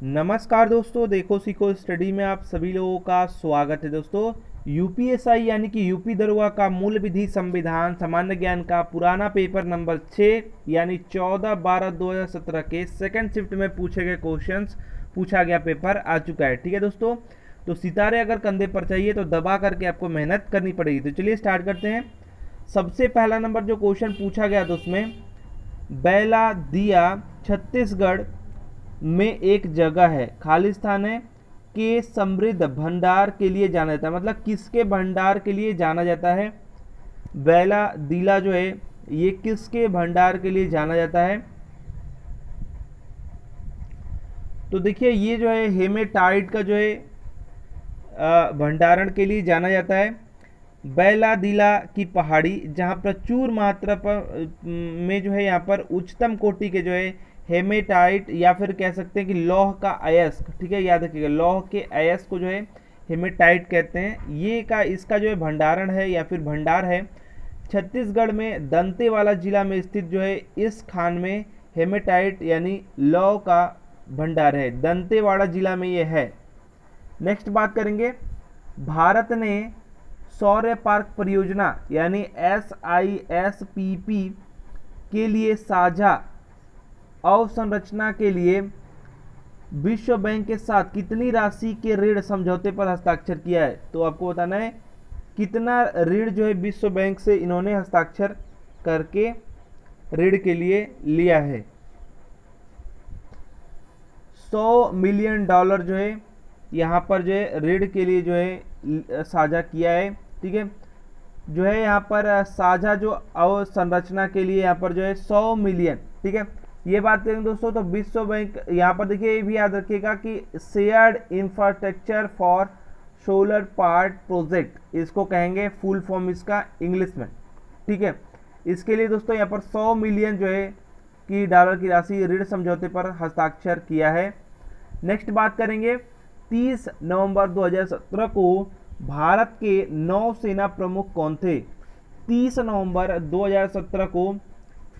नमस्कार दोस्तों, देखो सीखो स्टडी में आप सभी लोगों का स्वागत है। दोस्तों, यूपीएसआई यानी कि यूपी दरोगा का मूल विधि संविधान सामान्य ज्ञान का पुराना पेपर नंबर 6 यानी 14/12/2017 के सेकंड शिफ्ट में पूछे गए क्वेश्चंस पूछा गया पेपर आ चुका है। ठीक है दोस्तों, तो सितारे अगर कंधे पर चाहिए तो दबा करके आपको मेहनत करनी पड़ेगी। तो चलिए स्टार्ट करते हैं। सबसे पहला नंबर जो क्वेश्चन पूछा गया तो उसमें बैला दिया छत्तीसगढ़ में एक जगह है, खालिस्तान है, के समृद्ध भंडार के लिए जाना जाता है। मतलब किसके भंडार के लिए जाना जाता है? बैला दिला जो है ये किसके भंडार के लिए जाना जाता है? तो देखिए ये जो है हेमेटाइट का जो है भंडारण के लिए जाना जाता है। बैला दिला की पहाड़ी जहाँ प्रचुर मात्रा पर में जो है यहाँ पर उच्चतम कोटि के जो है हेमेटाइट या फिर कह सकते हैं कि लौह का अयस्क, ठीक है, याद रखिएगा लौह के अयस्क को जो है हेमेटाइट कहते हैं। ये का इसका जो है भंडारण है या फिर भंडार है छत्तीसगढ़ में दंतेवाड़ा जिला में स्थित जो है इस खान में हेमेटाइट यानी लौह का भंडार है, दंतेवाड़ा जिला में ये है। नेक्स्ट बात करेंगे, भारत ने सौर पार्क परियोजना यानी SISPP के लिए साझा अवसंरचना के लिए विश्व बैंक के साथ कितनी राशि के ऋण समझौते पर हस्ताक्षर किया है? तो आपको बताना है कितना ऋण जो है विश्व बैंक से इन्होंने हस्ताक्षर करके ऋण के लिए लिया है। $100 मिलियन जो है यहाँ पर जो है ऋण के लिए जो है साझा किया है। ठीक है, जो है यहाँ पर साझा जो अवसंरचना के लिए यहाँ पर जो है 100 मिलियन, ठीक है, ये बात करेंगे दोस्तों। तो विश्व बैंक यहाँ पर देखिए ये भी याद रखिएगा कि shared infrastructure for solar park project, इसको कहेंगे फुल फॉर्म इसका इंग्लिश में। ठीक है, इसके लिए दोस्तों यहाँ पर 100 मिलियन जो है कि डॉलर की राशि ऋण समझौते पर हस्ताक्षर किया है। नेक्स्ट बात करेंगे, 30 नवंबर 2017 को भारत के नौसेना प्रमुख कौन थे? 30 नवंबर 2017 को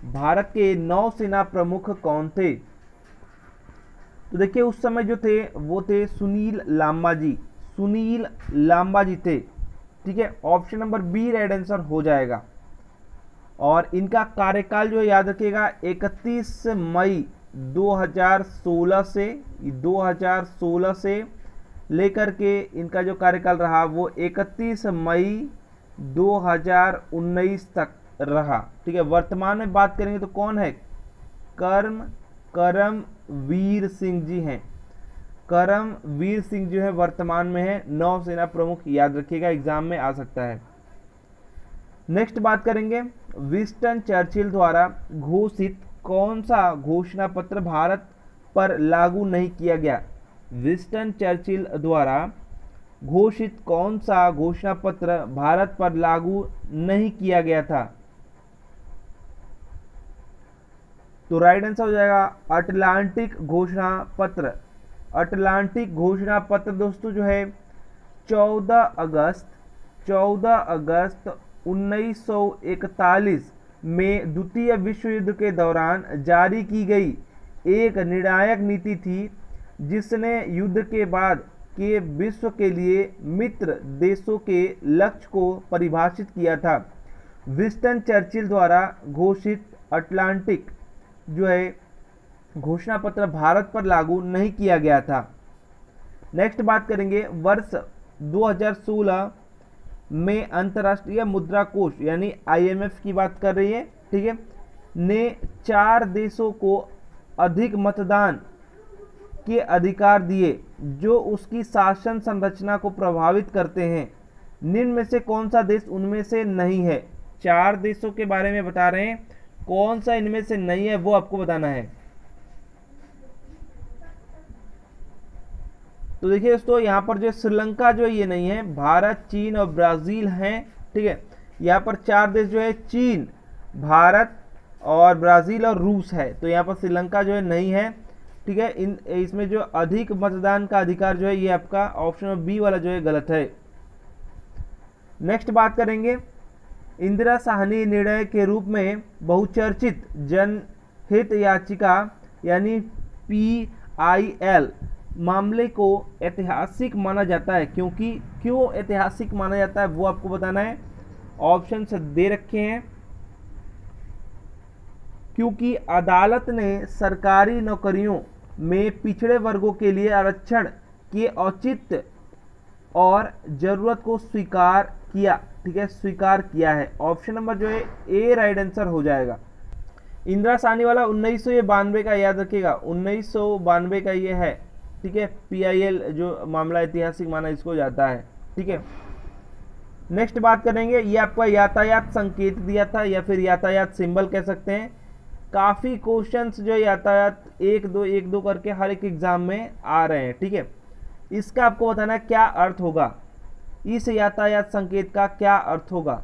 भारत के नौसेना प्रमुख कौन थे? तो देखिए उस समय जो थे वो थे सुनील लांबा जी, सुनील लांबा जी थे। ठीक है, option number B right answer हो जाएगा। और इनका कार्यकाल जो याद रखिएगा 31 मई 2016 से लेकर के इनका जो कार्यकाल रहा वो 31 मई 2019 तक रहा। ठीक है, वर्तमान में बात करेंगे तो कौन है? करमवीर सिंह जी हैं। करमवीर सिंह जो है वर्तमान में है नौसेना प्रमुख, याद रखिएगा एग्जाम में आ सकता है। नेक्स्ट बात करेंगे, विंस्टन चर्चिल द्वारा घोषित कौन सा घोषणा पत्र भारत पर लागू नहीं किया गया? विंस्टन चर्चिल द्वारा घोषित कौन सा घोषणा पत्र भारत पर लागू नहीं किया गया था? तो राइट आंसर हो जाएगा अटलांटिक घोषणा पत्र। अटलांटिक घोषणा पत्र दोस्तों जो है 14 अगस्त 1941 में द्वितीय विश्व युद्ध के दौरान जारी की गई एक निर्णायक नीति थी, जिसने युद्ध के बाद के विश्व के लिए मित्र देशों के लक्ष्य को परिभाषित किया था। विंस्टन चर्चिल द्वारा घोषित अटलांटिक जो है घोषणा पत्र भारत पर लागू नहीं किया गया था। नेक्स्ट बात करेंगे, वर्ष 2016 में अंतर्राष्ट्रीय मुद्रा कोष यानी IMF की बात कर रही है, ठीक है, ने 4 देशों को अधिक मतदान के अधिकार दिए जो उसकी शासन संरचना को प्रभावित करते हैं। निम्न में से कौन सा देश उनमें से नहीं है? 4 देशों के बारे में बता रहे हैं, कौन सा इनमें से नहीं है वो आपको बताना है। तो देखिए दोस्तों यहाँ पर जो श्रीलंका जो ये नहीं है, भारत, चीन और ब्राजील हैं। ठीक है, यहाँ पर 4 देश जो है चीन, भारत और ब्राजील और रूस है। तो यहाँ पर श्रीलंका जो है नहीं है। ठीक है, इसमें जो अधिक मतदान का अधिकार जो है ये आपका ऑप्शन बी वाला जो है गलत है। नेक्स्ट बात करेंगे, इंदिरा साहनी निर्णय के रूप में बहुचर्चित जनहित याचिका यानी PIL मामले को ऐतिहासिक माना जाता है, क्योंकि क्यों ऐतिहासिक माना जाता है वो आपको बताना है। ऑप्शन दे रखे हैं। क्योंकि अदालत ने सरकारी नौकरियों में पिछड़े वर्गों के लिए आरक्षण के औचित्य और जरूरत को स्वीकार किया। ठीक है, स्वीकार किया है। ऑप्शन नंबर जो है ए राइट आंसर हो जाएगा। इंदिरा साहनी वाला 1992 का याद रखिएगा, 1992 का ये है। ठीक है, PIL जो मामला ऐतिहासिक माना इसको जाता है। ठीक है, नेक्स्ट बात करेंगे, ये आपका यातायात संकेत दिया था या फिर यातायात सिंबल कह सकते हैं। काफी क्वेश्चंस जो यातायात एक दो करके हर एक एग्जाम में आ रहे हैं। ठीक है, इसका आपको बताना है क्या अर्थ होगा, इस यातायात संकेत का क्या अर्थ होगा।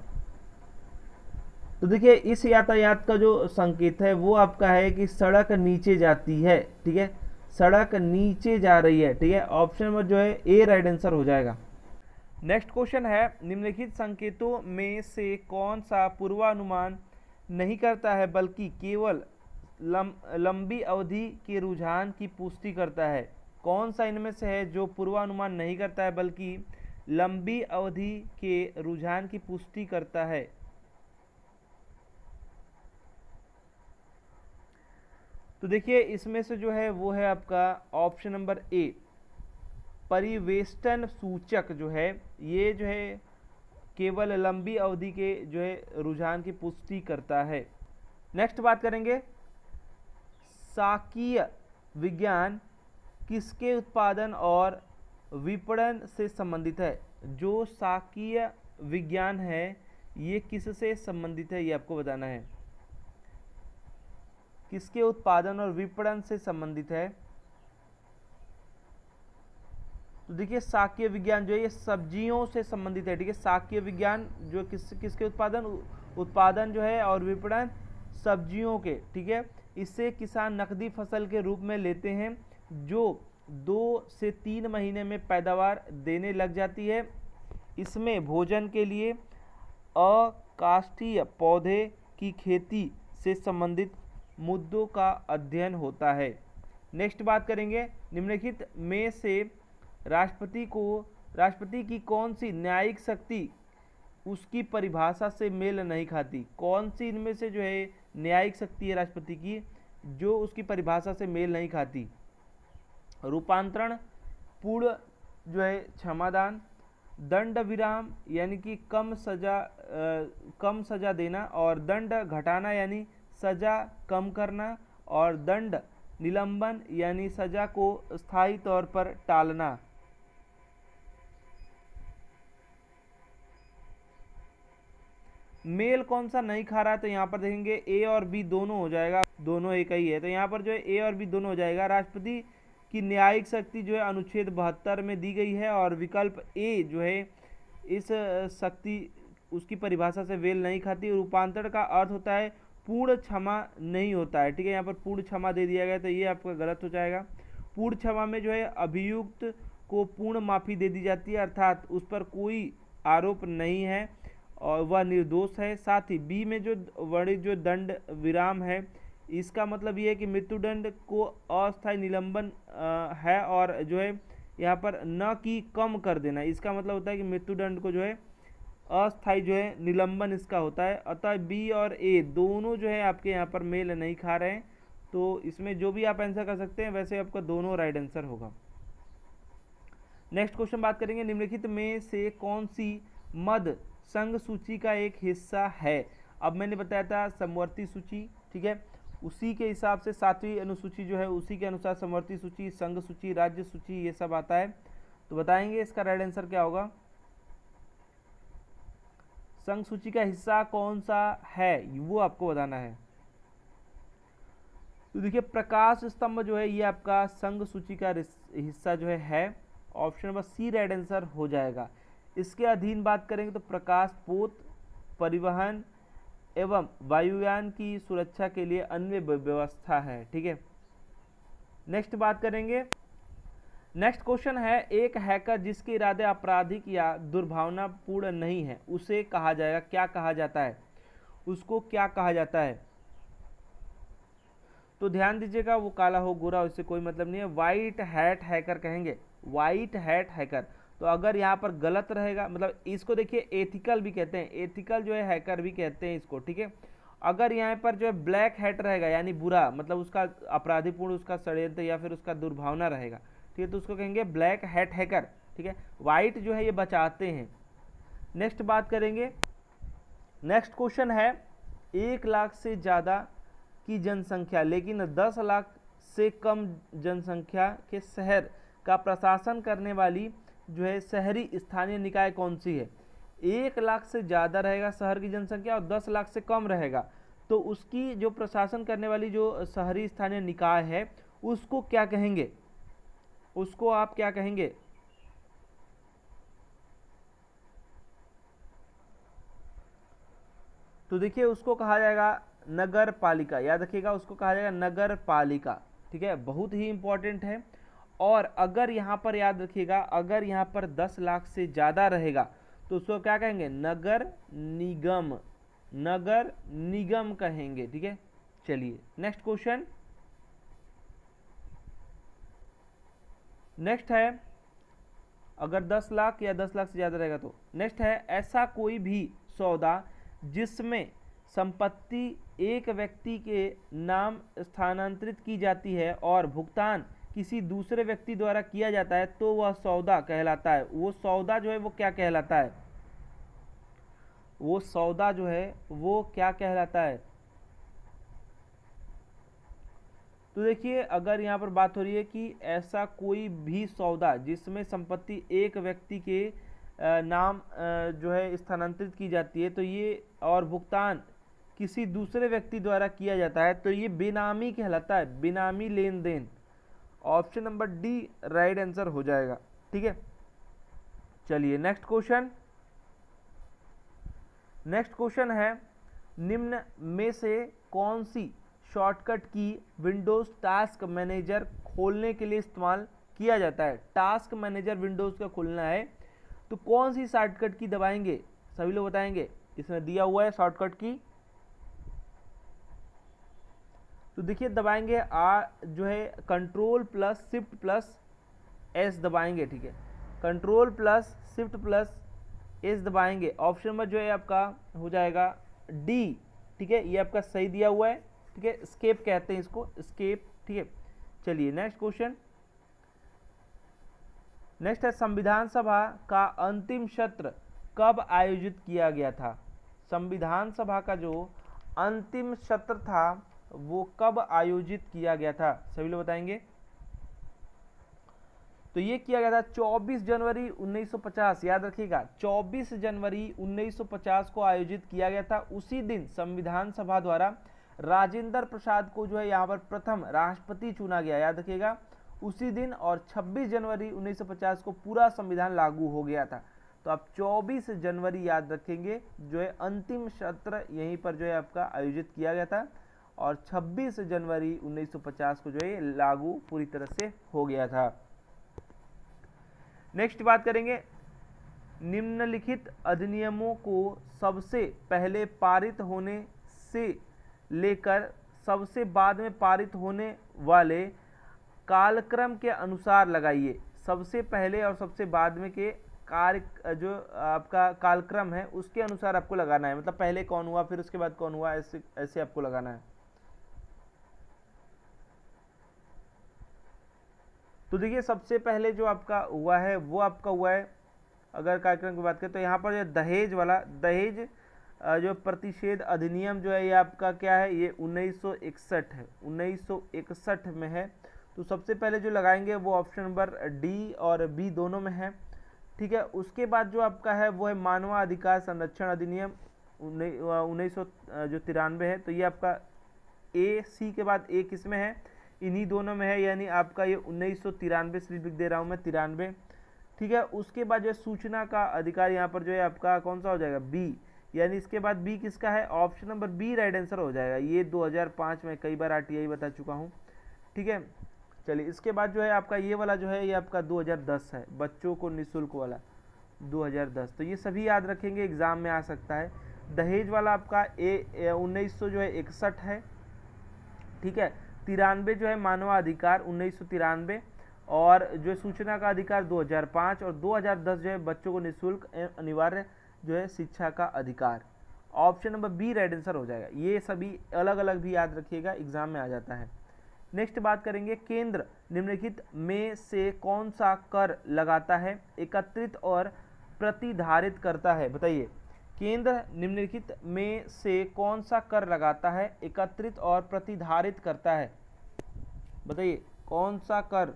तो देखिए, इस यातायात का जो संकेत है वो आपका है कि सड़क नीचे जाती है। ठीक है, सड़क नीचे जा रही है। ठीक है, ऑप्शन नंबर जो है ए राइट आंसर हो जाएगा। नेक्स्ट क्वेश्चन है, निम्नलिखित संकेतों में से कौन सा पूर्वानुमान नहीं करता है बल्कि केवल लंबी अवधि के रुझान की पुष्टि करता है। कौन सा इनमें से है जो पूर्वानुमान नहीं करता है बल्कि लंबी अवधि के रुझान की पुष्टि करता है। तो देखिए, इसमें से जो है वो है आपका ऑप्शन नंबर ए, परिवेष्टन सूचक जो है ये जो है केवल लंबी अवधि के जो है रुझान की पुष्टि करता है। नेक्स्ट बात करेंगे, साक्ष्य विज्ञान किसके उत्पादन और विपणन से संबंधित है। जो साक्ष्य विज्ञान है ये किससे संबंधित है, ये आपको बताना है। किसके उत्पादन और विपणन से संबंधित है। तो देखिए, साक्ष्य विज्ञान जो है ये सब्जियों से संबंधित है। ठीक है, साक्ष्य विज्ञान जो किसके उत्पादन जो है और विपणन सब्जियों के। ठीक है, इससे किसान नकदी फसल के रूप में लेते हैं जो 2 से 3 महीने में पैदावार देने लग जाती है। इसमें भोजन के लिए अकाष्ठीय पौधे की खेती से संबंधित मुद्दों का अध्ययन होता है। नेक्स्ट बात करेंगे, निम्नलिखित में से राष्ट्रपति की कौन सी न्यायिक शक्ति उसकी परिभाषा से मेल नहीं खाती। कौन सी इनमें से जो है न्यायिक शक्ति है राष्ट्रपति की जो उसकी परिभाषा से मेल नहीं खाती। रूपांतरण, पूर्ण जो है क्षमादान, दंड विराम यानी कि कम सजा देना, और दंड घटाना यानी सजा कम करना, और दंड निलंबन यानी सजा को स्थायी तौर पर टालना। मेल कौन सा नहीं खा रहा है, तो यहाँ पर देखेंगे ए और बी दोनों हो जाएगा, दोनों एक ही है, तो यहाँ पर जो है ए और बी दोनों हो जाएगा। राष्ट्रपति की न्यायिक शक्ति जो है अनुच्छेद 72 में दी गई है, और विकल्प ए जो है इस शक्ति उसकी परिभाषा से मेल नहीं खाती। रूपांतरण का अर्थ होता है पूर्ण क्षमा नहीं होता है। ठीक है, यहाँ पर पूर्ण क्षमा दे दिया गया, तो ये आपका गलत हो जाएगा। पूर्ण क्षमा में जो है अभियुक्त को पूर्ण माफी दे दी जाती है, अर्थात उस पर कोई आरोप नहीं है और वह निर्दोष है। साथ ही बी में जो वर्णित जो दंड विराम है इसका मतलब ये है कि मृत्युदंड को अस्थायी निलंबन है, और जो है यहाँ पर न कि कम कर देना, इसका मतलब होता है कि मृत्युदंड को जो है अस्थायी जो है निलंबन इसका होता है। अतः बी और ए दोनों जो है आपके यहाँ पर मेल नहीं खा रहे हैं, तो इसमें जो भी आप आंसर कर सकते हैं वैसे आपका दोनों राइट आंसर होगा। नेक्स्ट क्वेश्चन बात करेंगे, निम्नलिखित में से कौन सी मद संघ सूची का एक हिस्सा है। अब मैंने बताया था समवर्ती सूची, ठीक है, उसी के हिसाब से 7वीं अनुसूची जो है उसी के अनुसार समवर्ती सूची, संघ सूची, राज्य सूची ये सब आता है। तो बताएंगे इसका राइट आंसर क्या होगा। संघ सूची का हिस्सा कौन सा है वो आपको बताना है। तो देखिए, प्रकाश स्तंभ जो है ये आपका संघ सूची का हिस्सा जो है। Option number C right answer हो जाएगा। इसके अधीन बात करेंगे तो प्रकाश पोत, परिवहन एवं वायुयान की सुरक्षा के लिए अन्य व्यवस्था है। ठीक है, नेक्स्ट बात करेंगे। नेक्स्ट क्वेश्चन है, एक हैकर जिसके इरादे आपराधिक या दुर्भावनापूर्ण नहीं है उसे कहा जाएगा, क्या कहा जाता है, उसको क्या कहा जाता है। तो ध्यान दीजिएगा, वो काला हो गोरा उससे कोई मतलब नहीं है, वाइट हैट हैकर कहेंगे, वाइट हैट हैकर। तो अगर यहाँ पर गलत रहेगा, मतलब इसको देखिए एथिकल भी कहते हैं, एथिकल जो है हैकर भी कहते हैं इसको, ठीक है। अगर यहाँ पर जो है ब्लैक हैट रहेगा यानी बुरा, मतलब उसका अपराधीपूर्ण उसका षड्यंत्र या फिर उसका दुर्भावना रहेगा, ठीक है, तो उसको कहेंगे ब्लैक हैट हैकर, ठीक है। वाइट जो है ये बचाते हैं। नेक्स्ट बात करेंगे, नेक्स्ट क्वेश्चन है 1 लाख से ज़्यादा की जनसंख्या लेकिन 10 लाख से कम जनसंख्या के शहर का प्रशासन करने वाली जो है शहरी स्थानीय निकाय कौन सी है। 1 लाख से ज़्यादा रहेगा शहर की जनसंख्या और 10 लाख से कम रहेगा, तो उसकी जो प्रशासन करने वाली जो शहरी स्थानीय निकाय है उसको क्या कहेंगे, उसको आप क्या कहेंगे। तो देखिए उसको कहा जाएगा नगर पालिका, याद रखिएगा उसको कहा जाएगा नगर पालिका, ठीक है, बहुत ही इंपॉर्टेंट है। और अगर यहाँ पर याद रखिएगा, अगर यहाँ पर 10 लाख से ज़्यादा रहेगा तो उसको क्या कहेंगे, नगर निगम, नगर निगम कहेंगे, ठीक है। चलिए नेक्स्ट क्वेश्चन, नेक्स्ट है अगर 10 लाख या 10 लाख से ज़्यादा रहेगा तो नेक्स्ट है ऐसा कोई भी सौदा जिसमें संपत्ति एक व्यक्ति के नाम स्थानांतरित की जाती है और भुगतान किसी दूसरे व्यक्ति द्वारा किया जाता है तो वह सौदा कहलाता है। वो सौदा जो है वो क्या कहलाता है, वो सौदा जो है वो क्या कहलाता है। तो देखिए अगर यहाँ पर बात हो रही है कि ऐसा कोई भी सौदा जिसमें संपत्ति एक व्यक्ति के नाम जो है स्थानांतरित की जाती है तो ये और भुगतान किसी दूसरे व्यक्ति द्वारा किया जाता है तो ये बेनामी कहलाता है, बेनामी लेन देन। Option number D right answer हो जाएगा, ठीक है। चलिए नेक्स्ट क्वेश्चन, नेक्स्ट क्वेश्चन है निम्न में से कौन सी शॉर्टकट की विंडोज टास्क मैनेजर खोलने के लिए इस्तेमाल किया जाता है। टास्क मैनेजर विंडोज का खोलना है तो कौन सी शॉर्टकट की दबाएंगे, सभी लोग बताएंगे। इसमें दिया हुआ है शॉर्टकट की, तो देखिए दबाएंगे जो है control plus shift plus S दबाएंगे, ठीक है, control plus shift plus S दबाएंगे। ऑप्शन नंबर जो है आपका हो जाएगा डी, ठीक है, ये आपका सही दिया हुआ है, ठीक है, स्केप कहते हैं इसको, स्केप, ठीक है। चलिए नेक्स्ट क्वेश्चन, नेक्स्ट है संविधान सभा का अंतिम सत्र कब आयोजित किया गया था। संविधान सभा का जो अंतिम सत्र था वो कब आयोजित किया गया था, सभी लोग बताएंगे। तो ये किया गया था 24 जनवरी 1950, याद रखिएगा 24 जनवरी 1950 को आयोजित किया गया था। उसी दिन संविधान सभा द्वारा राजेंद्र प्रसाद को जो है यहाँ पर प्रथम राष्ट्रपति चुना गया, याद रखिएगा उसी दिन। और 26 जनवरी 1950 को पूरा संविधान लागू हो गया था। तो आप 24 जनवरी याद रखेंगे, जो है अंतिम सत्र यहीं पर जो है आपका आयोजित किया गया था और 26 जनवरी 1950 को जो है लागू पूरी तरह से हो गया था। नेक्स्ट बात करेंगे, निम्नलिखित अधिनियमों को सबसे पहले पारित होने से लेकर सबसे बाद में पारित होने वाले कालक्रम के अनुसार लगाइए। सबसे पहले और सबसे बाद में के कार्य जो आपका कालक्रम है उसके अनुसार आपको लगाना है, मतलब पहले कौन हुआ फिर उसके बाद कौन हुआ, ऐसे ऐसे आपको लगाना है। तो देखिए सबसे पहले जो आपका हुआ है वो आपका हुआ है, अगर कार्यक्रम की बात करें तो यहाँ पर जो दहेज वाला, दहेज जो प्रतिषेध अधिनियम जो है ये आपका क्या है, ये 1961 है, 1961 में है। तो सबसे पहले जो लगाएंगे वो ऑप्शन नंबर डी और बी दोनों में है, ठीक है। उसके बाद जो आपका है वो है मानवाधिकार संरक्षण अधिनियम 1993 है। तो ये आपका ए सी के बाद ए किस में है, इन्हीं दोनों में है, यानी आपका ये 1993 से लिख दे रहा हूँ मैं 93, ठीक है। उसके बाद जो है सूचना का अधिकार यहाँ पर जो है आपका कौन सा हो जाएगा, बी, यानी इसके बाद बी किसका है, option number B right answer हो जाएगा। ये 2005 में कई बार आरटीआई बता चुका हूँ, ठीक है। चलिए इसके बाद जो है आपका ये वाला जो है ये आपका 2010 है, बच्चों को निःशुल्क वाला 2010। तो ये सभी याद रखेंगे, एग्जाम में आ सकता है। दहेज वाला आपका 1961 है, ठीक है। 93 जो है मानवाधिकार 1993, और जो है सूचना का अधिकार 2005, और 2010 जो है बच्चों को निःशुल्क अनिवार्य जो है शिक्षा का अधिकार। Option number B right answer हो जाएगा। ये सभी अलग अलग भी याद रखिएगा, एग्जाम में आ जाता है। नेक्स्ट बात करेंगे, केंद्र निम्नलिखित में से कौन सा कर लगाता है, एकत्रित और प्रतिधारित करता है? बताइए, केंद्र निम्नलिखित में से कौन सा कर लगाता है, एकत्रित और प्रतिधारित करता है? बताइए कौन सा कर।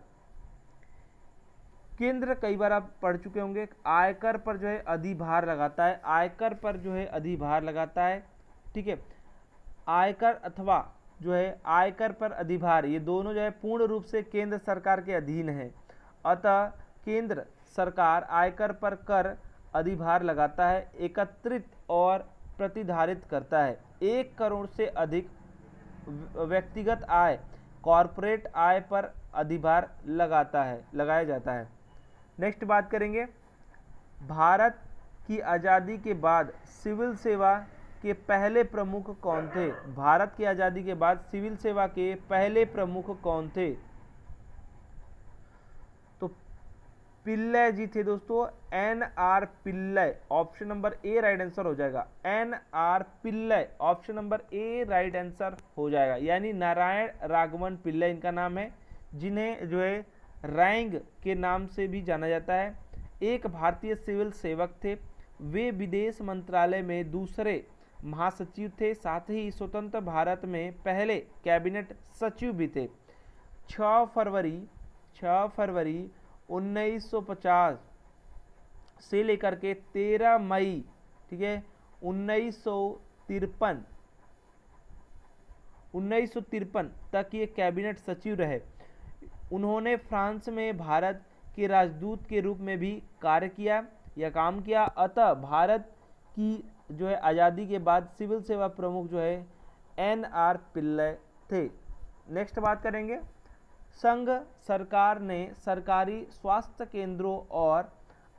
केंद्र कई बार आप पढ़ चुके होंगे, आयकर पर जो है अधिभार लगाता है, आयकर पर जो है अधिभार लगाता है। ठीक है, आयकर अथवा जो है आयकर पर अधिभार, ये दोनों जो है पूर्ण रूप से केंद्र सरकार के अधीन है। अतः केंद्र सरकार आयकर पर कर अधिभार लगाता है, एकत्रित और प्रतिधारित करता है। 1 करोड़ से अधिक व्यक्तिगत आय, कॉरपोरेट आय पर अधिभार लगाया जाता है। नेक्स्ट बात करेंगे, भारत की आज़ादी के बाद सिविल सेवा के पहले प्रमुख कौन थे? भारत की आज़ादी के बाद सिविल सेवा के पहले प्रमुख कौन थे? तो पिल्लै जी थे दोस्तों, NR Pillai. Option number A right answer हो जाएगा। NR Pillai, option number A right answer हो जाएगा। यानी नारायण राघवन पिल्लै इनका नाम है, जिन्हें जो है रैंग के नाम से भी जाना जाता है। एक भारतीय सिविल सेवक थे, वे विदेश मंत्रालय में दूसरे महासचिव थे, साथ ही स्वतंत्र भारत में पहले कैबिनेट सचिव भी थे। 6 फरवरी 1950 से लेकर के 13 मई, ठीक है, 1953 तक ये कैबिनेट सचिव रहे। उन्होंने फ्रांस में भारत के राजदूत के रूप में भी कार्य किया या काम किया। अतः भारत की जो है आज़ादी के बाद सिविल सेवा प्रमुख जो है NR पिल्लै थे। नेक्स्ट बात करेंगे, संघ सरकार ने सरकारी स्वास्थ्य केंद्रों और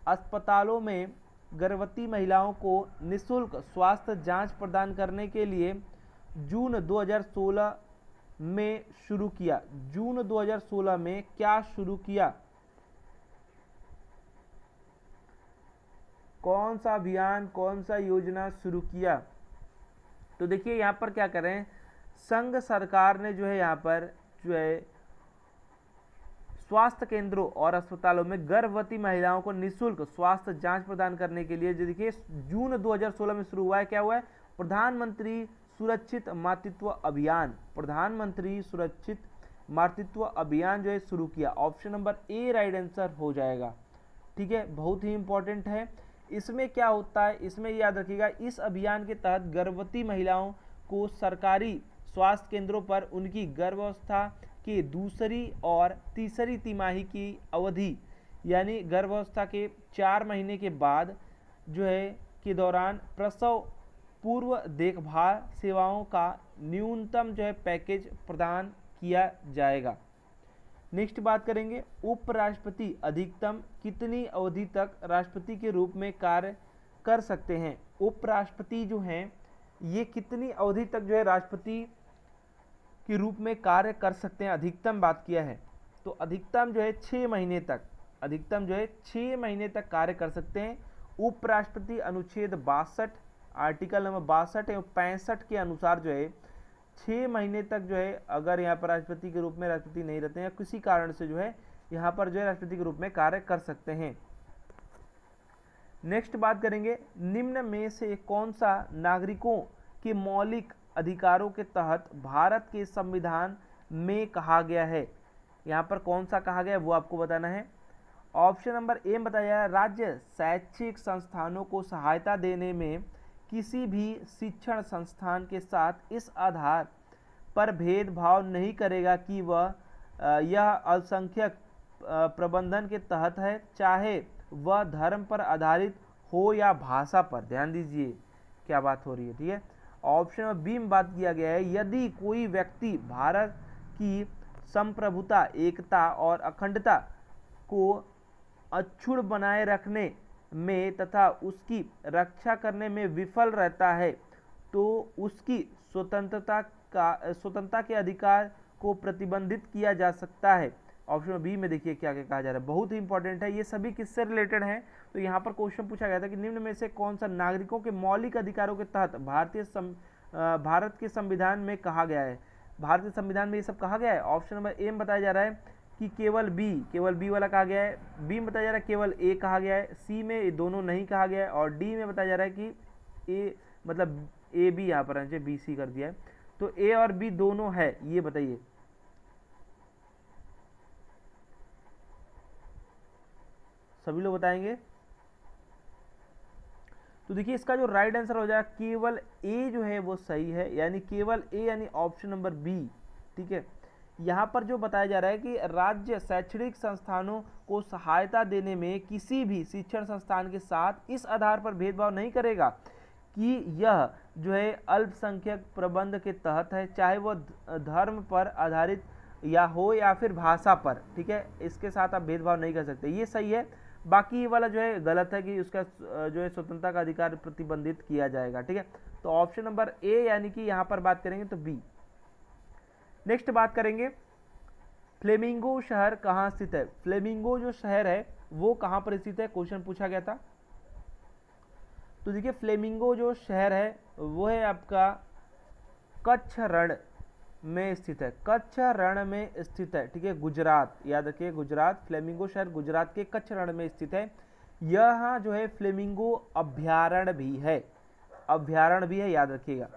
अस्पतालों में गर्भवती महिलाओं को निःशुल्क स्वास्थ्य जांच प्रदान करने के लिए जून 2016 में शुरू किया। जून 2016 में क्या शुरू किया? कौन सा अभियान, कौन सा योजना शुरू किया? तो देखिए यहाँ पर क्या करें, संघ सरकार ने जो है यहाँ पर जो है स्वास्थ्य केंद्रों और अस्पतालों में गर्भवती महिलाओं को निःशुल्क स्वास्थ्य जांच प्रदान करने के लिए देखिए जून 2016 में शुरू हुआ है। क्या हुआ है? प्रधानमंत्री सुरक्षित मातृत्व अभियान, प्रधानमंत्री सुरक्षित मातृत्व अभियान जो है शुरू किया। Option number A right answer हो जाएगा। ठीक है, बहुत ही इंपॉर्टेंट है। इसमें क्या होता है, इसमें याद रखिएगा, इस अभियान के तहत गर्भवती महिलाओं को सरकारी स्वास्थ्य केंद्रों पर उनकी गर्भावस्था के दूसरी और तीसरी तिमाही की अवधि, यानी गर्भावस्था के 4 महीने के बाद जो है के दौरान प्रसव पूर्व देखभाल सेवाओं का न्यूनतम जो है पैकेज प्रदान किया जाएगा। नेक्स्ट बात करेंगे, उपराष्ट्रपति अधिकतम कितनी अवधि तक राष्ट्रपति के रूप में कार्य कर सकते हैं? उपराष्ट्रपति जो हैं ये कितनी अवधि तक जो है राष्ट्रपति के रूप में कार्य कर सकते हैं? अधिकतम बात किया है, तो अधिकतम जो है 6 महीने तक, अधिकतम जो है 6 महीने तक कार्य कर सकते हैं। उपराष्ट्रपति अनुच्छेद 62 आर्टिकल नंबर 62 एवं 65 के अनुसार जो है 6 महीने तक जो है अगर यहाँ पर राष्ट्रपति के रूप में राष्ट्रपति नहीं रहते हैं, किसी कारण से जो है यहाँ पर जो है राष्ट्रपति के रूप में कार्य कर सकते हैं। नेक्स्ट बात करेंगे, निम्न में से कौन सा नागरिकों के मौलिक अधिकारों के तहत भारत के संविधान में कहा गया है? यहाँ पर कौन सा कहा गया है वो आपको बताना है। ऑप्शन नंबर ए में बताया है, राज्य शैक्षिक संस्थानों को सहायता देने में किसी भी शिक्षण संस्थान के साथ इस आधार पर भेदभाव नहीं करेगा कि वह यह अल्पसंख्यक प्रबंधन के तहत है, चाहे वह धर्म पर आधारित हो या भाषा पर। ध्यान दीजिए क्या बात हो रही है, ठीक है। ऑप्शन नंबर बी में बात किया गया है, यदि कोई व्यक्ति भारत की संप्रभुता, एकता और अखंडता को अक्षुण्ण बनाए रखने में तथा उसकी रक्षा करने में विफल रहता है तो उसकी स्वतंत्रता के अधिकार को प्रतिबंधित किया जा सकता है। ऑप्शन बी में देखिए क्या क्या कहा जा रहा है, बहुत ही इंपॉर्टेंट है, ये सभी किससे रिलेटेड हैं। तो यहाँ पर क्वेश्चन पूछा गया था कि निम्न में से कौन सा नागरिकों के मौलिक अधिकारों के तहत भारत के संविधान में कहा गया है। भारतीय संविधान में ये सब कहा गया है। ऑप्शन नंबर ए में बताया जा रहा है कि केवल बी वाला कहा गया है, बी में बताया जा रहा है केवल ए कहा गया है, सी में ये दोनों नहीं कहा गया है, और डी में बताया जा रहा है कि ए मतलब ए बी, यहाँ पर बी सी कर दिया है। तो ए और बी दोनों है, ये बताइए। सभी लोग बताएंगे। तो देखिए इसका जो राइट आंसर हो जाएगा केवल ए जो है वो सही है, यानी केवल ए यानी ऑप्शन नंबर बी। ठीक है, यहाँ पर जो बताया जा रहा है कि राज्य शैक्षणिक संस्थानों को सहायता देने में किसी भी शिक्षण संस्थान के साथ इस आधार पर भेदभाव नहीं करेगा कि यह जो है अल्पसंख्यक प्रबंध के तहत है, चाहे वह धर्म पर आधारित या हो या फिर भाषा पर। ठीक है, इसके साथ आप भेदभाव नहीं कर सकते, ये सही है। बाकी ये वाला जो है गलत है कि उसका जो है स्वतंत्रता का अधिकार प्रतिबंधित किया जाएगा। ठीक है, तो ऑप्शन नंबर ए यानी कि यहाँ पर बात करेंगे तो बी। नेक्स्ट बात करेंगे फ्लेमिंगो शहर कहाँ स्थित है। फ्लेमिंगो जो शहर है वो कहाँ पर स्थित है, क्वेश्चन पूछा गया था। तो देखिए फ्लेमिंगो जो शहर है वो है आपका कच्छ रण में स्थित है, कच्छ रण में स्थित है। ठीक है, गुजरात, याद रखिए गुजरात, फ्लेमिंगो शहर गुजरात के कच्छ रण में स्थित है। यहाँ जो है फ्लेमिंगो अभ्यारण्य भी है, याद रखिएगा।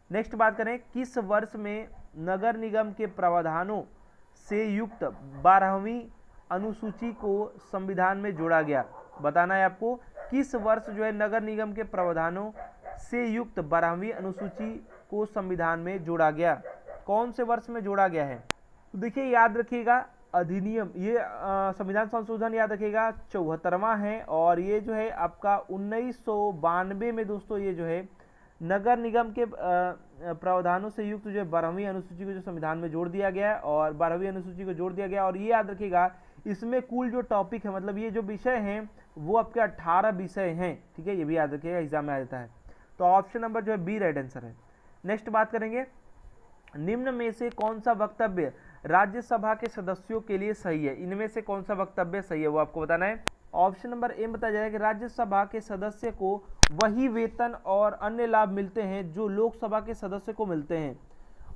नेक्स्ट बात करें, किस वर्ष में नगर निगम के प्रावधानों से युक्त 12वीं अनुसूची को संविधान में जोड़ा गया। बताना है आपको किस वर्ष जो है नगर निगम के प्रावधानों से युक्त 12वीं अनुसूची को संविधान में जोड़ा गया, कौन से वर्ष में जोड़ा गया है। तो देखिए याद रखिएगा अधिनियम, ये संविधान संशोधन याद रखिएगा 74वां है, और ये जो है आपका 1992 में दोस्तों ये जो है नगर निगम के प्रावधानों से युक्त जो 12वीं अनुसूची को जो संविधान में जोड़ दिया गया है, और 12वीं अनुसूची को जोड़ दिया गया। और ये याद रखिएगा इसमें कुल जो टॉपिक है, मतलब ये जो विषय हैं वो आपके 18 विषय हैं। ठीक है, ये भी याद रखिएगा, एग्जाम में आ जाता है। तो ऑप्शन नंबर जो है बी राइट आंसर है। नेक्स्ट बात करेंगे, निम्न में से कौन सा वक्तव्य राज्यसभा के सदस्यों के लिए सही है। इनमें से कौन सा वक्तव्य सही है वो आपको बताना है। ऑप्शन नंबर ए में बताया जाएगा कि राज्यसभा के सदस्य को वही वेतन और अन्य लाभ मिलते हैं जो लोकसभा के सदस्य को मिलते हैं।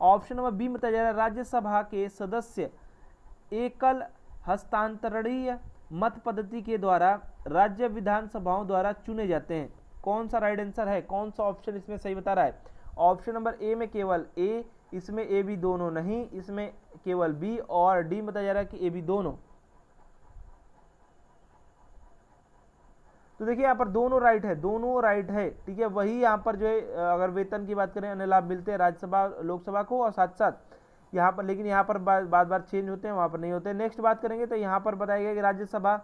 ऑप्शन नंबर बी में बताया जा रहा है राज्यसभा के सदस्य एकल हस्तांतरणीय मत पद्धति के द्वारा राज्य विधानसभाओं द्वारा चुने जाते हैं। कौन सा राइट आंसर है, कौन सा ऑप्शन इसमें सही बता रहा है। ऑप्शन नंबर ए में केवल ए, इसमें ए बी दोनों नहीं, इसमें केवल बी, और डी बताया जा रहा है कि ए बी दोनों। तो देखिए यहाँ पर दोनों राइट है। ठीक है, वही यहाँ पर जो है अगर वेतन की बात करें अन्य लाभ मिलते हैं राज्यसभा लोकसभा को, और साथ साथ यहाँ पर, लेकिन यहाँ पर बार चेंज होते हैं, वहाँ पर नहीं होते। नेक्स्ट बात करेंगे तो यहाँ पर बताया गया कि राज्यसभा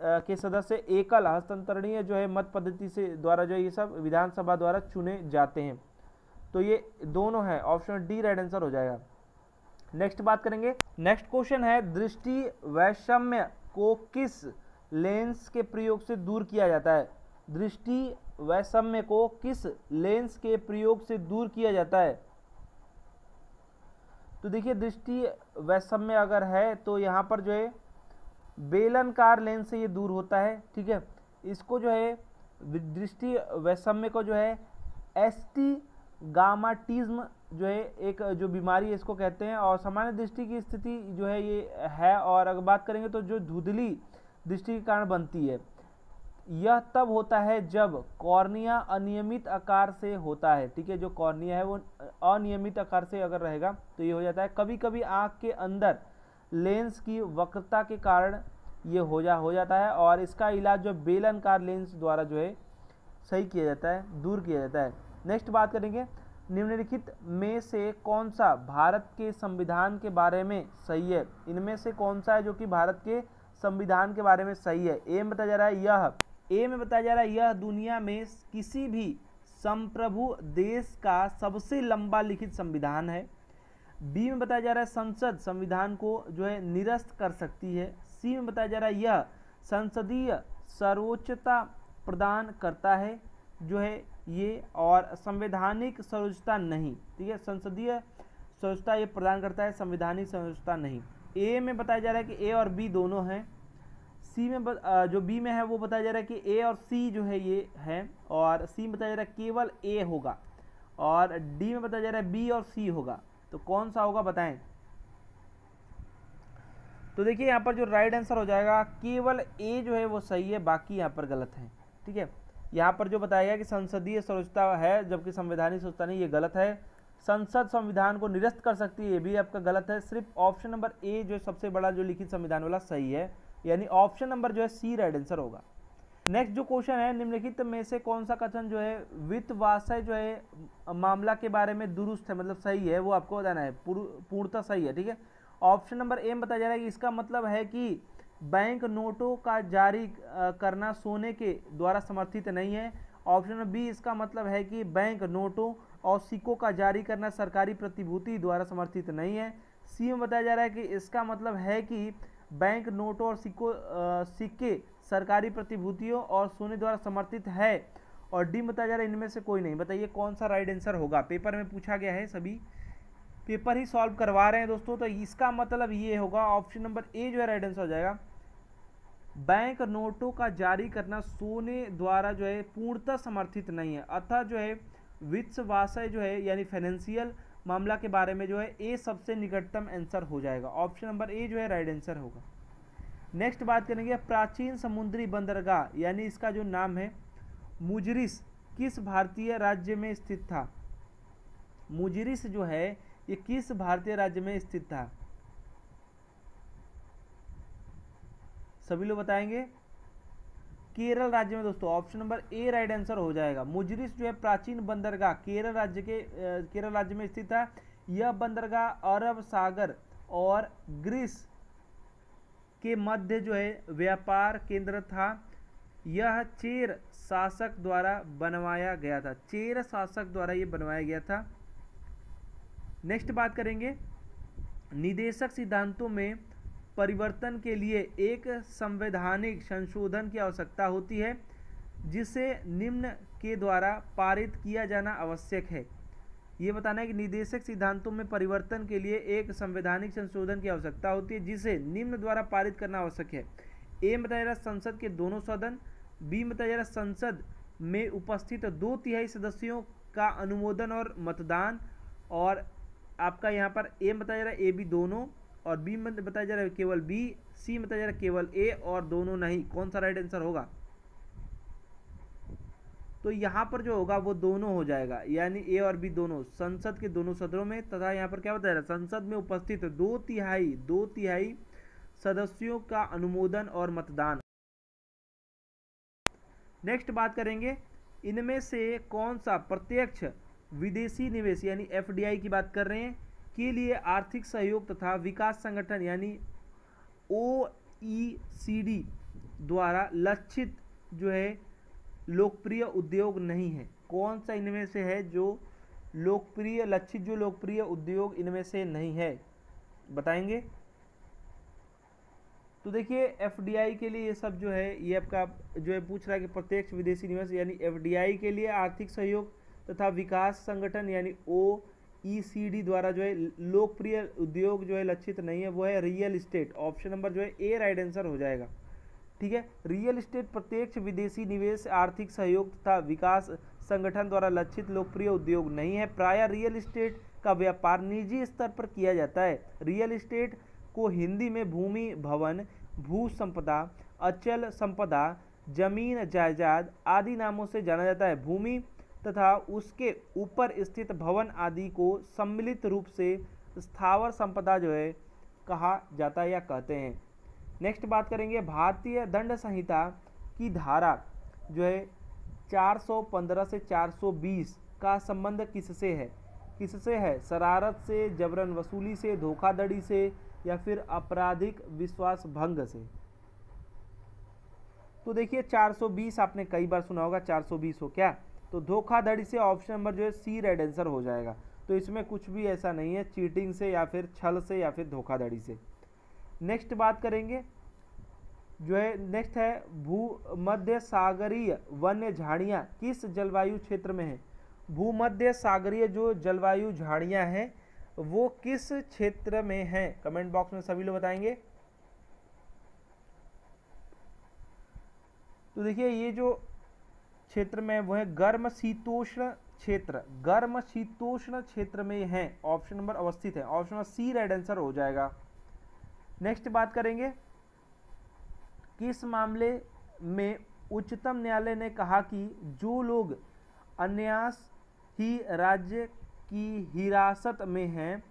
के सदस्य एकल हस्तांतरणीय जो है मत पद्धति से द्वारा जो है ये सब विधानसभा द्वारा चुने जाते हैं। तो ये दोनों है, ऑप्शन डी राइट आंसर हो जाएगा। नेक्स्ट बात करेंगे, नेक्स्ट क्वेश्चन है दृष्टि वैषम्य को किस लेंस के प्रयोग से दूर किया जाता है। दृष्टि वैषम्य को किस लेंस के प्रयोग से दूर किया जाता है। तो देखिए दृष्टि वैषम्य अगर है तो यहाँ पर जो है बेलनाकार लेंस से ये दूर होता है। ठीक है, इसको जो है दृष्टि वैषम्य को जो है एस्टिगामाटिज्म जो है एक जो बीमारी है इसको कहते हैं, और सामान्य दृष्टि की स्थिति जो है ये है। और अगर बात करेंगे तो जो धुंधली दृष्टि के कारण बनती है, यह तब होता है जब कॉर्निया अनियमित आकार से होता है। ठीक है, जो कॉर्निया है वो अनियमित आकार से अगर रहेगा तो ये हो जाता है। कभी कभी आँख के अंदर लेंस की वक्रता के कारण ये हो जाता है, और इसका इलाज जो बेलनाकार लेंस द्वारा जो है सही किया जाता है, दूर किया जाता है। नेक्स्ट बात करेंगे, निम्नलिखित में से कौन सा भारत के संविधान के बारे में सही है। इनमें से कौन सा है जो कि भारत के संविधान के बारे में सही है। ए में बताया जा रहा है यह दुनिया में किसी भी संप्रभु देश का सबसे लंबा लिखित संविधान है। बी में बताया जा रहा है संसद संविधान को जो है निरस्त कर सकती है। सी में बताया जा रहा है यह संसदीय सर्वोच्चता प्रदान करता है जो है ये, और संवैधानिक सर्वोच्चता नहीं। ठीक है, संसदीय संरचना ये प्रदान करता है, संवैधानिक संरचना नहीं। ए में बताया जा रहा है कि ए और बी दोनों हैं, सी में जो बी में है वो बताया जा रहा है कि ए और सी जो है ये है, और सी में बताया जा रहा है केवल ए होगा, और डी में बताया जा रहा है बी और सी होगा। तो कौन सा होगा बताएं। तो देखिए यहाँ पर जो राइट आंसर हो जाएगा केवल ए जो है वो सही है, बाकी यहाँ पर गलत है। ठीक है, यहाँ पर जो बताया गया कि संसदीय संरचना है जबकि संवैधानिक संरचना नहीं, ये गलत है। संसद संविधान को निरस्त कर सकती है, ये भी आपका गलत है। सिर्फ ऑप्शन नंबर ए जो सबसे बड़ा जो लिखित संविधान वाला सही है, यानी ऑप्शन नंबर जो है सी राइट आंसर होगा। नेक्स्ट जो क्वेश्चन है, निम्नलिखित में से कौन सा कथन जो है वित्तवासय जो है मामला के बारे में दुरुस्त है, मतलब सही है, वो आपको बताना है, पूर्णतः सही है। ठीक है, ऑप्शन नंबर ए में बताया जा रहा है कि इसका मतलब है कि बैंक नोटों का जारी करना सोने के द्वारा समर्थित नहीं है। ऑप्शन नंबर बी, इसका मतलब है कि बैंक नोटों और सिक्कों का जारी करना सरकारी प्रतिभूति द्वारा समर्थित नहीं है। सी में बताया जा रहा है कि इसका मतलब है कि बैंक नोटों और सिक्के सरकारी प्रतिभूतियों और सोने द्वारा समर्थित है। और डी बताया जा रहा है इनमें से कोई नहीं। बताइए कौन सा राइट आंसर होगा। पेपर में पूछा गया है, सभी पेपर ही सॉल्व करवा रहे हैं दोस्तों, तो इसका मतलब ये होगा ऑप्शन नंबर ए जो है राइट आंसर हो जाएगा। बैंक नोटों का जारी करना सोने द्वारा जो है पूर्णतः समर्थित नहीं है, अतः जो है वित्तवासय जो है यानी फाइनेंशियल मामला के बारे में जो है ए सबसे निकटतम आंसर हो जाएगा। ऑप्शन नंबर ए जो है राइट आंसर होगा। नेक्स्ट बात करेंगे प्राचीन समुद्री बंदरगाह यानी इसका जो नाम है मुजिरिस किस भारतीय राज्य में स्थित था। मुजिरिस जो है ये किस भारतीय राज्य में स्थित था, सभी लोग बताएंगे। केरल राज्य में दोस्तों, option number A right answer हो जाएगा। मुजिरिस जो है प्राचीन बंदरगाह केरल राज्य में स्थित है। यह बंदरगाह अरब सागर और ग्रीस के मध्य जो है व्यापार केंद्र था। यह चेर शासक द्वारा बनवाया गया था, चेर शासक द्वारा ये बनवाया गया था। नेक्स्ट बात करेंगे निदेशक सिद्धांतों में परिवर्तन के लिए एक संवैधानिक संशोधन की आवश्यकता होती है जिसे निम्न के द्वारा पारित किया जाना आवश्यक है। ये बताना है कि निदेशक सिद्धांतों में परिवर्तन के लिए एक संवैधानिक संशोधन की आवश्यकता होती है जिसे निम्न द्वारा पारित करना आवश्यक है। ए में बताया संसद के दोनों सदन, बी में बताया संसद में उपस्थित 2/3 सदस्यों का अनुमोदन और मतदान, और आपका यहाँ पर ए में बताया जा रहा है ए बी दोनों, और बी में बताया जा रहा है केवल बी, सी में बताया जा रहा है केवल ए और दोनों नहीं। कौन सा राइट आंसर होगा। तो यहाँ पर जो होगा वो दोनों हो जाएगा, यानी ए और बी दोनों संसद के दोनों सदनों में, तथा यहाँ पर क्या बताया जा रहा है संसद में उपस्थित 2/3 सदस्यों का अनुमोदन और मतदान। नेक्स्ट बात करेंगे इनमें से कौन सा प्रत्यक्ष विदेशी निवेश यानी एफडीआई की बात कर रहे हैं के लिए आर्थिक सहयोग तथा विकास संगठन यानी ओईसीडी द्वारा लक्षित जो है लोकप्रिय उद्योग नहीं है। कौन सा इनमें से है जो लक्षित जो लोकप्रिय उद्योग इनमें से नहीं है, बताएंगे। तो देखिए एफडीआई के लिए ये सब जो है ये आपका जो है पूछ रहा है कि प्रत्यक्ष विदेशी निवेश यानी एफडीआई के लिए आर्थिक सहयोग तथा विकास संगठन यानी ओईसीडी द्वारा जो है लोकप्रिय उद्योग जो है लक्षित नहीं है, वो है रियल इस्टेट। ऑप्शन नंबर जो है ए राइट आंसर हो जाएगा। ठीक है, रियल इस्टेट प्रत्यक्ष विदेशी निवेश आर्थिक सहयोग तथा विकास संगठन द्वारा लक्षित लोकप्रिय उद्योग नहीं है। प्रायः रियल इस्टेट का व्यापार निजी स्तर पर किया जाता है। रियल इस्टेट को हिंदी में भूमि भवन, भू संपदा, अचल संपदा, जमीन जायदाद आदि नामों से जाना जाता है। भूमि तथा उसके ऊपर स्थित भवन आदि को सम्मिलित रूप से स्थावर संपदा जो है कहा जाता है या कहते हैं। नेक्स्ट बात करेंगे भारतीय दंड संहिता की धारा जो है 415 से 420 का संबंध किससे है। शरारत से, जबरन वसूली से, धोखाधड़ी से या फिर आपराधिक विश्वास भंग से। तो देखिए 420 आपने कई बार सुना होगा, 420 हो क्या, तो धोखाधड़ी से ऑप्शन नंबर जो है सी राइट आंसर हो जाएगा। तो इसमें कुछ भी ऐसा नहीं है चीटिंग से या फिर छल से या फिर धोखाधड़ी से। नेक्स्ट बात करेंगे जो है नेक्स्ट है भूमध्य सागरीय वन्य झाड़ियाँ किस जलवायु क्षेत्र में है। भूमध्य सागरीय जो जलवायु झाड़ियाँ हैं वो किस क्षेत्र में है? कमेंट बॉक्स में सभी लोग बताएंगे। तो देखिए ये जो क्षेत्र में वो है गर्म शीतोष्ण क्षेत्र, गर्म शीतोष्ण क्षेत्र में है। ऑप्शन नंबर अवस्थित है, option number C right answer हो जाएगा। नेक्स्ट बात करेंगे, किस मामले में उच्चतम न्यायालय ने कहा कि जो लोग अनायास ही राज्य की हिरासत में हैं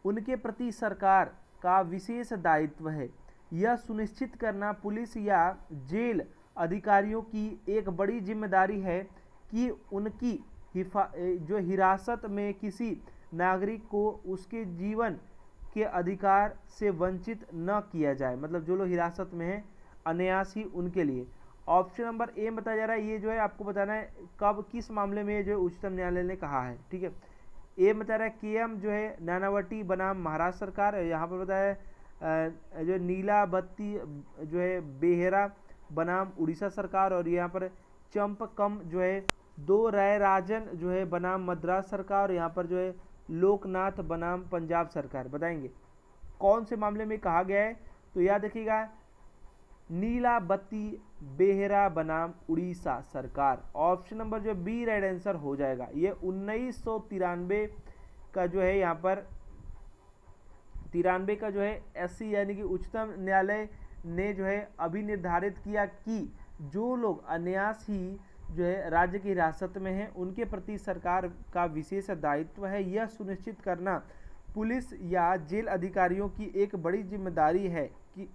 उनके प्रति सरकार का विशेष दायित्व है। यह सुनिश्चित करना पुलिस या जेल अधिकारियों की एक बड़ी जिम्मेदारी है कि उनकी जो हिरासत में किसी नागरिक को उसके जीवन के अधिकार से वंचित न किया जाए। मतलब जो लोग हिरासत में हैं अनायास ही उनके लिए। ऑप्शन नंबर ए बताया जा रहा है, ये जो है आपको बताना है कब किस मामले में जो उच्चतम न्यायालय ने कहा है। ठीक है, ए बता रहा है केएम जो है नानावटी बनाम महाराष्ट्र सरकार, यहाँ पर बताया जो नीलाबत्ती जो है बेहरा बनाम उड़ीसा सरकार, और यहाँ पर चंपकम जो है दो राय राजन जो है बनाम मद्रास सरकार, और यहाँ पर जो है लोकनाथ बनाम पंजाब सरकार। बताएंगे कौन से मामले में कहा गया है? तो याद रखिएगा नीलाबत्ती बेहरा बनाम उड़ीसा सरकार। ऑप्शन नंबर जो बी राइट आंसर हो जाएगा। ये 1993 का जो है यहाँ पर 93 का जो है एससी यानी कि उच्चतम न्यायालय ने जो है अभी निर्धारित किया कि जो लोग अनायास ही जो है राज्य की हिरासत में हैं उनके प्रति सरकार का विशेष दायित्व है। यह सुनिश्चित करना पुलिस या जेल अधिकारियों की एक बड़ी जिम्मेदारी है कि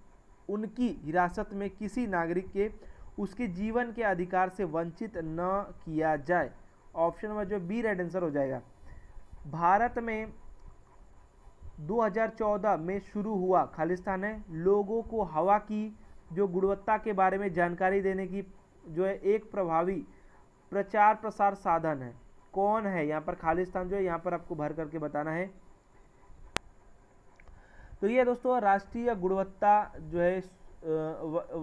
उनकी हिरासत में किसी नागरिक के उसके जीवन के अधिकार से वंचित न किया जाए। ऑप्शन नंबर जो बी राइट आंसर हो जाएगा। भारत में 2014 में शुरू हुआ खालिस्तान है लोगों को हवा की जो गुणवत्ता के बारे में जानकारी देने की जो है एक प्रभावी प्रचार प्रसार साधन है। कौन है यहाँ पर? खालिस्तान जो है यहाँ पर आपको भर करके बताना है। तो ये दोस्तों राष्ट्रीय गुणवत्ता जो है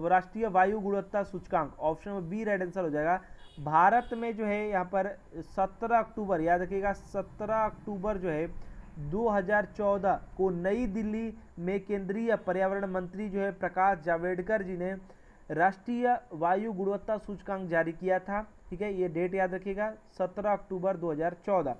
राष्ट्रीय वायु गुणवत्ता सूचकांक, option number B right answer हो जाएगा। भारत में जो है यहाँ पर 17 अक्टूबर, याद रखिएगा 17 अक्टूबर जो है 2014 को नई दिल्ली में केंद्रीय पर्यावरण मंत्री जो है प्रकाश जावड़ेकर जी ने राष्ट्रीय वायु गुणवत्ता सूचकांक जारी किया था। ठीक है, ये डेट याद रखिएगा 17 अक्टूबर 2014।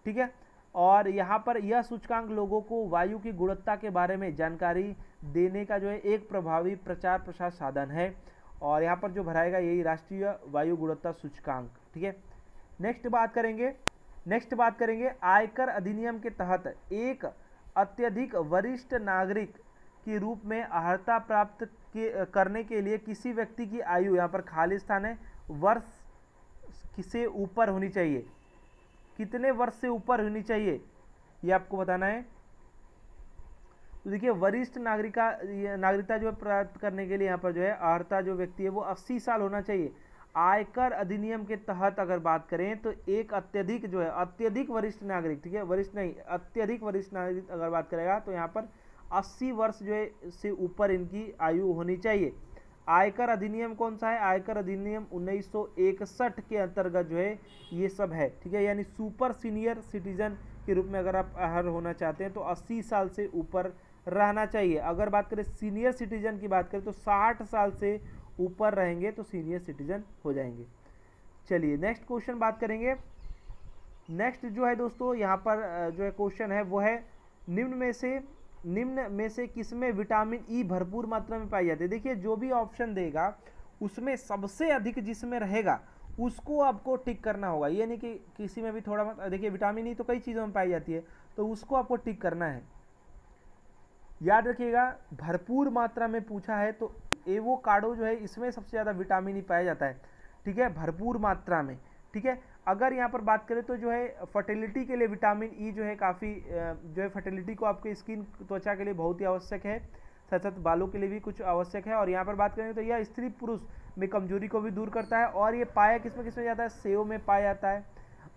ठीक है, और यहाँ पर यह सूचकांक लोगों को वायु की गुणवत्ता के बारे में जानकारी देने का जो है एक प्रभावी प्रचार प्रसार साधन है, और यहाँ पर जो भराएगा यही राष्ट्रीय वायु गुणवत्ता सूचकांक। ठीक है, नेक्स्ट बात करेंगे आयकर अधिनियम के तहत एक अत्यधिक वरिष्ठ नागरिक के रूप में अर्हता प्राप्त करने के लिए किसी व्यक्ति की आयु, यहाँ पर खालिस्तान है, वर्ष से ऊपर होनी चाहिए। कितने वर्ष से ऊपर होनी चाहिए ये आपको बताना है। तो देखिए वरिष्ठ नागरिकता जो है प्राप्त करने के लिए यहाँ पर जो है अर्हता जो व्यक्ति है वो 80 साल होना चाहिए। आयकर अधिनियम के तहत अगर बात करें तो एक अत्यधिक जो है अत्यधिक वरिष्ठ नागरिक, ठीक है वरिष्ठ नहीं अत्यधिक वरिष्ठ नागरिक अगर बात करेगा तो यहाँ पर 80 वर्ष जो है से ऊपर इनकी आयु होनी चाहिए। आयकर अधिनियम कौन सा है? आयकर अधिनियम 1961 के अंतर्गत जो है ये सब है। ठीक है, यानी सुपर सीनियर सिटीजन के रूप में अगर आप अर्ह होना चाहते हैं तो 80 साल से ऊपर रहना चाहिए। अगर बात करें सीनियर सिटीजन की बात करें तो 60 साल से ऊपर रहेंगे तो सीनियर सिटीजन हो जाएंगे। चलिए नेक्स्ट क्वेश्चन बात करेंगे। नेक्स्ट जो है दोस्तों यहाँ पर जो है क्वेश्चन है वो है निम्न में से किसमें विटामिन ई भरपूर मात्रा में पाई जाती है। देखिए जो भी ऑप्शन देगा उसमें सबसे अधिक जिसमें रहेगा उसको आपको टिक करना होगा, ये नहीं कि किसी में भी थोड़ा मत। देखिए विटामिन ई तो कई चीज़ों में पाई जाती है तो उसको आपको टिक करना है। याद रखिएगा भरपूर मात्रा में पूछा है तो एवोकाडो जो है इसमें सबसे ज़्यादा विटामिन ई पाया जाता है। ठीक है, भरपूर मात्रा में। ठीक है, अगर यहाँ पर बात करें तो जो है फर्टिलिटी के लिए विटामिन ई जो है काफ़ी जो है फर्टिलिटी को आपके स्किन त्वचा के लिए बहुत ही आवश्यक है, साथ साथ बालों के लिए भी कुछ आवश्यक है। और यहाँ पर बात करें तो यह स्त्री पुरुष में कमजोरी को भी दूर करता है। और ये पाया किसमें जाता है? सेव में पाया जाता है,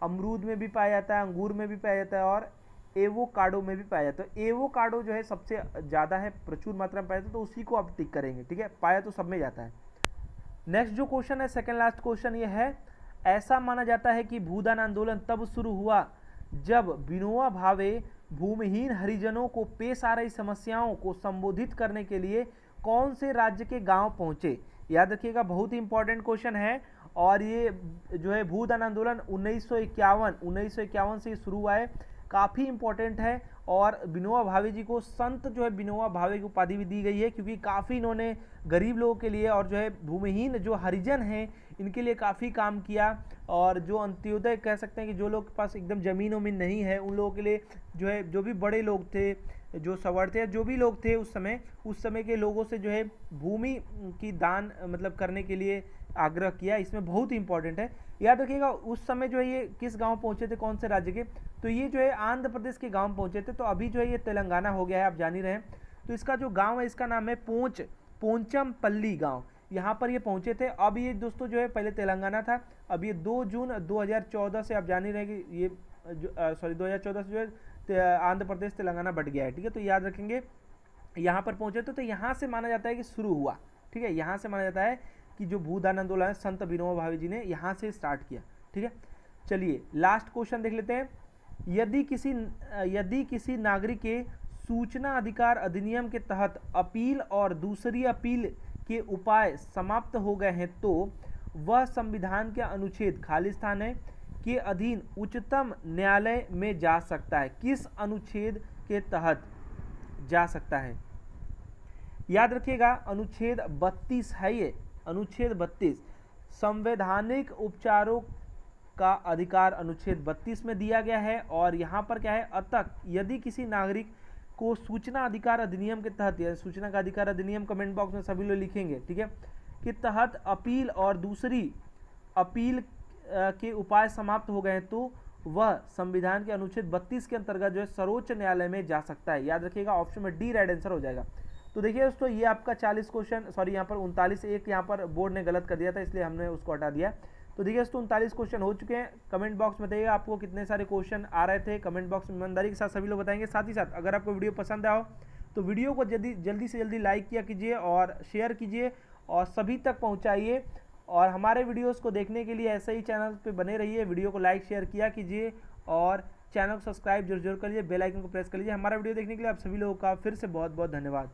अमरूद में भी पाया जाता है, अंगूर में भी पाया जाता है और एवोकाडो में भी पाया जाता है। एवोकाडो जो है सबसे ज़्यादा है, प्रचुर मात्रा में पाया जाता है तो उसी को आप टिक करेंगे। ठीक है, पाया तो सब में जाता है। नेक्स्ट जो क्वेश्चन है सेकेंड लास्ट क्वेश्चन ये है, ऐसा माना जाता है कि भूदान आंदोलन तब शुरू हुआ जब विनोबा भावे भूमिहीन हरिजनों को पेश आ रही समस्याओं को संबोधित करने के लिए कौन से राज्य के गांव पहुंचे? याद रखिएगा, बहुत ही इंपॉर्टेंट क्वेश्चन है। और ये जो है भूदान आंदोलन 1951 से शुरू हुआ है, काफ़ी इंपॉर्टेंट है। और विनोबा भावे जी को संत जो है विनोबा भावे की उपाधि भी दी गई है, क्योंकि काफ़ी इन्होंने गरीब लोगों के लिए और जो है भूमिहीन जो हरिजन हैं इनके लिए काफ़ी काम किया। और जो अंत्योदय कह सकते हैं कि जो लोग के पास एकदम ज़मीन वमीन नहीं है उन लोगों के लिए जो है, जो भी बड़े लोग थे, जो सवर थे, जो भी लोग थे उस समय के लोगों से जो है भूमि की दान मतलब करने के लिए आग्रह किया। इसमें बहुत ही इंपॉर्टेंट है, याद रखिएगा। उस समय जो है ये किस गांव पहुंचे थे, कौन से राज्य के? तो ये जो है आंध्र प्रदेश के गांव पहुंचे थे। तो अभी जो है ये तेलंगाना हो गया है, आप जान ही रहे हैं। तो इसका जो गांव है इसका नाम है पोंचमपल्ली गांव, यहाँ पर ये पहुंचे थे। अब ये दोस्तों जो है पहले तेलंगाना था, अब ये 2 जून 2014 से आप जान ही रहे कि ये 2014 से जो है आंध्र प्रदेश तेलंगाना बट गया है, ठीक है। तो याद रखेंगे यहाँ पर पहुंचे तो यहाँ से माना जाता है कि शुरू हुआ, ठीक है। यहाँ से माना जाता है कि जो भूदान आंदोलन है संत विनोबा भावे जी ने यहाँ से स्टार्ट किया, ठीक है। चलिए लास्ट क्वेश्चन देख लेते हैं। यदि किसी नागरिक के सूचना अधिकार अधिनियम के तहत अपील और दूसरी अपील के उपाय समाप्त हो गए हैं तो वह संविधान के अनुच्छेद खाली स्थान है के अधीन उच्चतम न्यायालय में जा सकता है। किस अनुच्छेद के तहत जा सकता है? याद रखिएगा अनुच्छेद 32 है ये, अनुच्छेद 32 संवैधानिक उपचारों का अधिकार अनुच्छेद 32 में दिया गया है। और यहाँ पर क्या है, अतः यदि किसी नागरिक को सूचना अधिकार अधिनियम के तहत, या सूचना का अधिकार अधिनियम कमेंट बॉक्स में सभी लोग लिखेंगे, ठीक है, के तहत अपील और दूसरी अपील के उपाय समाप्त हो गए तो वह संविधान के अनुच्छेद 32 के अंतर्गत जो है सर्वोच्च न्यायालय में जा सकता है। याद रखिएगा ऑप्शन में डी राइट आंसर हो जाएगा। तो देखिए दोस्तों ये आपका 40 क्वेश्चन, सॉरी यहाँ पर 39, एक यहाँ पर बोर्ड ने गलत कर दिया था इसलिए हमने उसको हटा दिया। तो देखिए दोस्तों 39 क्वेश्चन हो चुके हैं। कमेंट बॉक्स में बताइएगा आपको कितने सारे क्वेश्चन आ रहे थे, कमेंट बॉक्स में ईमानदारी के साथ सभी लोग बताएंगे। साथ ही साथ अगर आपको वीडियो पसंद आया हो तो वीडियो को जल्दी से जल्दी लाइक किया कीजिए और शेयर कीजिए और सभी तक पहुँचाइए। और हमारे वीडियोस को देखने के लिए ऐसे ही चैनल पे बने रहिए, वीडियो को लाइक शेयर किया कीजिए और चैनल को सब्सक्राइब जरूर कर लीजिए, बेल आइकन को प्रेस कर लीजिए। हमारा वीडियो देखने के लिए आप सभी लोगों का फिर से बहुत बहुत धन्यवाद।